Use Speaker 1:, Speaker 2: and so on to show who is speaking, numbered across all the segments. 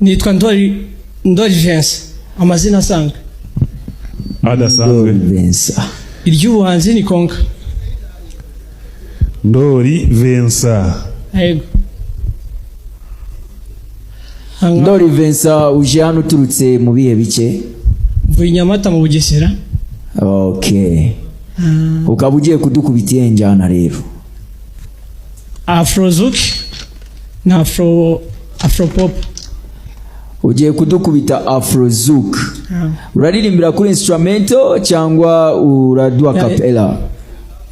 Speaker 1: nitwa Ndoli Vincent, amazina asanzwe
Speaker 2: adasanzwe.
Speaker 3: Vincent
Speaker 1: iry'ubuhanzi ni Konka.
Speaker 2: Ndoli Vincent.
Speaker 1: Yego.
Speaker 3: Ndoli Vincent uje hano uturutse mu bihe bike?
Speaker 1: Mvuye Nyamata mu Bugesera.
Speaker 3: Okay. Ukaba ugiye kudukubitiye njyana rero?
Speaker 1: Afrozouk na Afropop.
Speaker 3: Ugiye kudukubita Afrozouk. Uraririmbira kuri instrumento cyangwa uradua capella?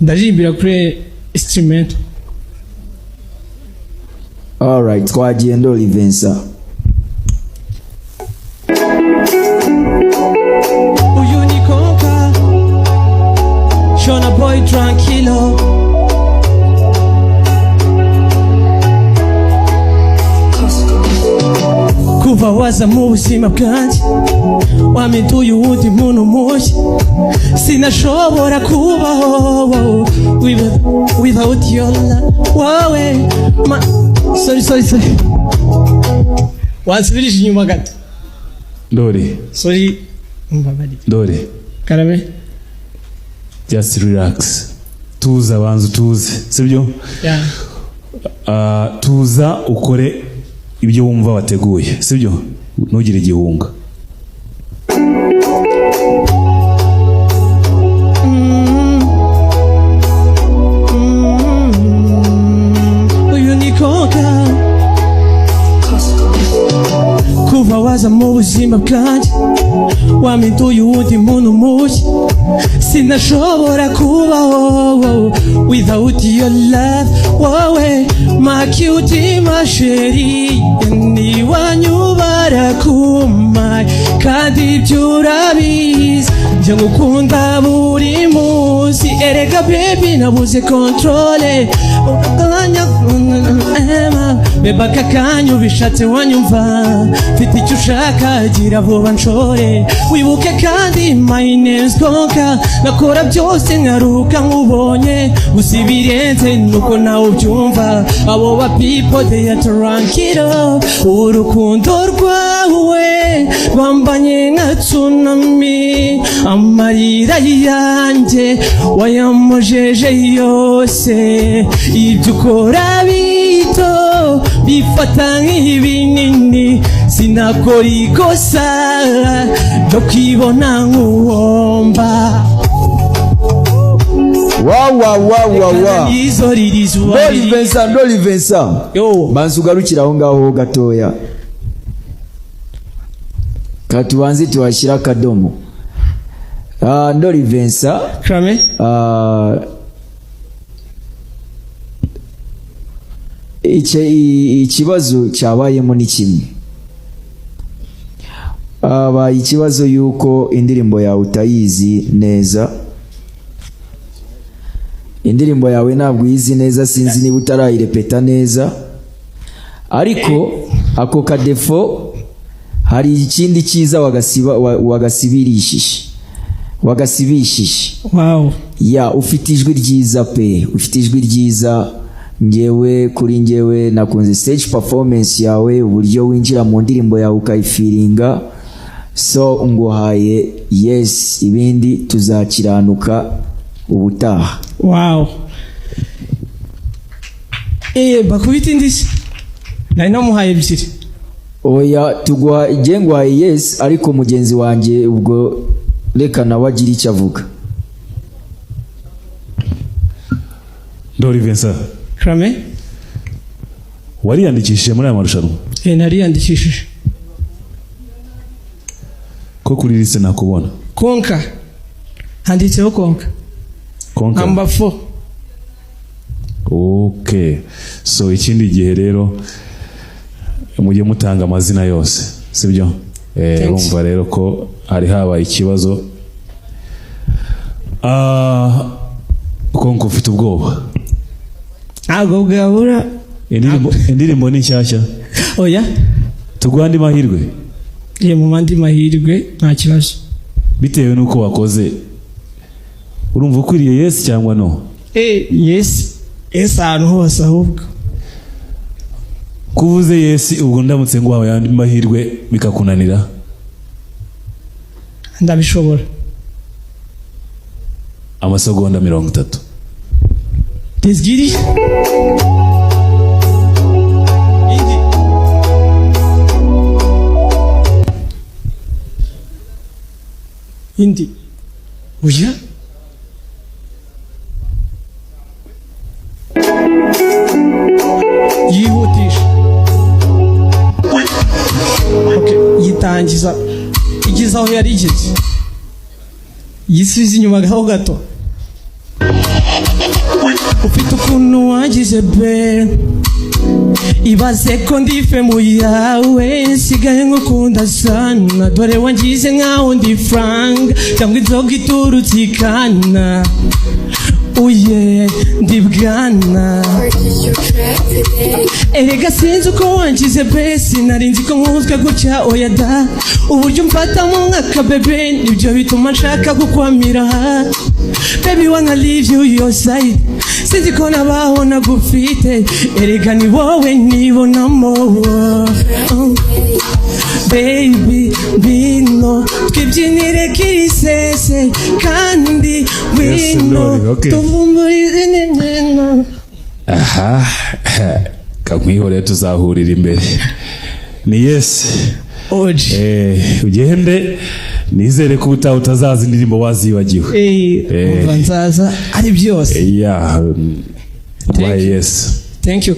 Speaker 1: Ndaririmbira kuri instrumento.
Speaker 3: All right, twagiye Ndoli Vincent.
Speaker 1: Uyu ni Konka, Shona boy tranquilo. Kuva waza mu buzima bwanjye waminduye uwundi muntu mushya, sinashobora kubaho without your love. Wowe sorry wansubirije inyuma gato.
Speaker 2: Ndoli,
Speaker 1: sorry mbabari.
Speaker 2: Ndoli,
Speaker 1: Karame,
Speaker 2: just relax, tuza banzu tuze, sibyo?
Speaker 1: Yeah.
Speaker 2: Tuza ukore ibyo wumva wateguye, sibyo? Ntugire igihunga.
Speaker 1: Uyu ni Konka, kuva waza mu buzima bwanjye waminduye uwundi muntu mushya, sinashobora kubaho without your love. Wowe my cutie my chérie, ni wanyubara kumai kandi byurabizi byo ngukunda buri munsi. Erega baby nabuze controle, beba kakanyu bishatse wanyumva, mfite icyo ushaka gira vuba nshore. Wibuke kandi my name's Konka, nakora byose nkaruka nkubonye, gusa ibirenze nuko nawe ubyumva. Abo ba people they are tranquilo, urukundo rwawe bambanye nka tsunami, amarira yanjye wayamujeje yose. Ibyo ukora bito bifata nk'ibinini, sinakora ikosa ryo kwibona nk'uwomba.
Speaker 3: Wow. Ndoli Vincent.
Speaker 1: Yo.
Speaker 3: Banza ugarukira aho ngaho gatoya. Katubanze tuhashyira akadomo. Ndoli Vincent.
Speaker 1: Krame.
Speaker 3: Ikibazo cyabayemo ni kimwe. Ikibazo yuko indirimbo yawe utayizi neza. Indirimbo yawe ntabwo uyizi neza, sinzi niba utarayirepeta neza. Ariko ako kadefo hari ikindi cyiza wagasibishije.
Speaker 1: Wow.
Speaker 3: Ufite ijwi ryiza pe, ufite ijwi ryiza. Kuri njyewe nakunze stage performance yawe, uburyo winjira mu ndirimbo yawe ukayifiringa. So nguhaye yes, ibindi tuzakiranuka ubutaha.
Speaker 1: Wow. Bakubita indisi nari namuhaye ebyiri.
Speaker 3: Oya, nguhaye yes, ariko mugenzi wanjye ubwo reka nawe agira icyo avuga.
Speaker 2: Ndoli Vincent.
Speaker 1: Krame.
Speaker 2: Wariyandikishije muri aya marushanwa?
Speaker 1: Nariyandikishije.
Speaker 2: Ko kuri liste nakubona?
Speaker 1: Konka. Handitseho Konka.
Speaker 2: Konka.
Speaker 1: Number 4.
Speaker 2: Okay. So ikindi gihe rero mujye mutanga amazina yose, sibyo? Urumva rero ko hari habaye ikibazo. Konka ufite ubwoba?
Speaker 1: Ntabwo bwabura.
Speaker 2: Indirimbo ni nshyashya?
Speaker 1: Oya.
Speaker 2: Tuguha andi mahirwe?
Speaker 1: Mu mandi mahirwe nta kibazo.
Speaker 2: Bitewe nuko wakoze, urumva ukwiriye yes cyangwa no?
Speaker 1: Yes. Ahantu hose ahubwo.
Speaker 2: kuvuze yesi ubwo ndamutse nguhawe yandi mahirwe bikakunanira?
Speaker 1: Ndabishobora.
Speaker 2: Amasegonda 30.
Speaker 1: Desgiri. Indi. Oya. Yihutisha. Okay, yitangiza. Igeze aho yari igeze. Yisubiza inyuma gato. Ufite ukuntu wagize be, ibaze ko ndife mu yawe, nsigaye nkukunda sana, dore wangize nkaho ndi franga cyangwa inzoga iturutse ikana. Uye ndi bwana, erega sinzi uko wangize be, sinari nzi ko nkuzwe gutya. Oya da, uburyo umfatamo nk'akabebe nibyo bituma nshaka kukwamira. Baby wanna leave you your side, sinzi ko nabaho nagufite, erega ni wowe nibonamo. Baby bino twibyinire kirisese kandi bino tuvumburize neno.
Speaker 2: Aha, kamwihore tuzahurira imbere. Ni yes.
Speaker 1: Oje.
Speaker 2: Ugende nizere ko utazaza indirimbo wazibagiwe.
Speaker 1: Umva nzaza ari byose.
Speaker 2: Yes.
Speaker 1: Thank you.